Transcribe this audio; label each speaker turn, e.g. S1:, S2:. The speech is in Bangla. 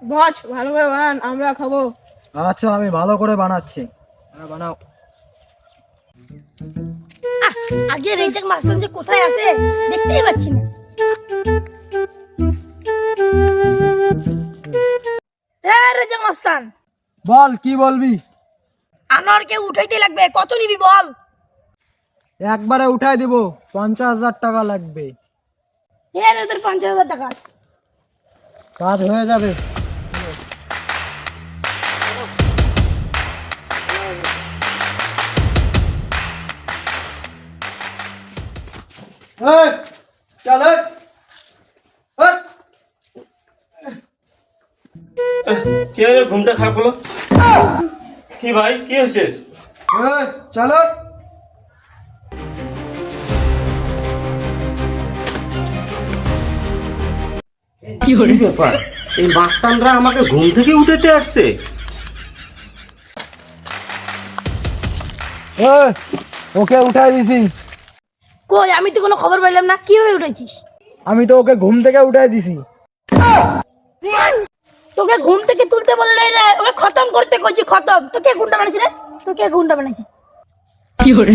S1: বস ভালো করে বানান, আমরা খাবো।
S2: আচ্ছা আমি ভালো করে বানাচ্ছি, বানাও।
S3: আগে রেজাক মাস্টার যে কোথায় আছে দেখতেই পাচ্ছি না। রেজাক মাস্টার,
S2: বল কি বলবি?
S3: আনোয়ারকে উঠাইতে লাগবে, কত নিবি বল?
S2: একবারে উঠাই দিব, 50,000 টাকা লাগবে।
S3: ওদের 50,000 টাকা।
S2: কাজ হয়ে যাবে। চল
S4: কি হলো, ঘুমটা খারাপ হলো? কি ভাই, কি হয়েছে?
S2: চলো।
S4: কি ব্যাপার, এই মাস্তানরা আমাকে ঘুম থেকে উঠাতে আসছে?
S2: ওকে উঠাই দিছি।
S3: কই, আমি তো কোনো খবর পাইলাম না, কিভাবে উঠাইছিস?
S2: আমি তো ওকে ঘুম থেকে উঠাই দিছি।
S3: তোকে ঘুম থেকে তুলতে বললে রে, ওকে খতম করতে কইছি, খতম। তোকে ঘুমটা বানাইছিস রে? তোকে ঘুমটা বানাইছিস? কি করে?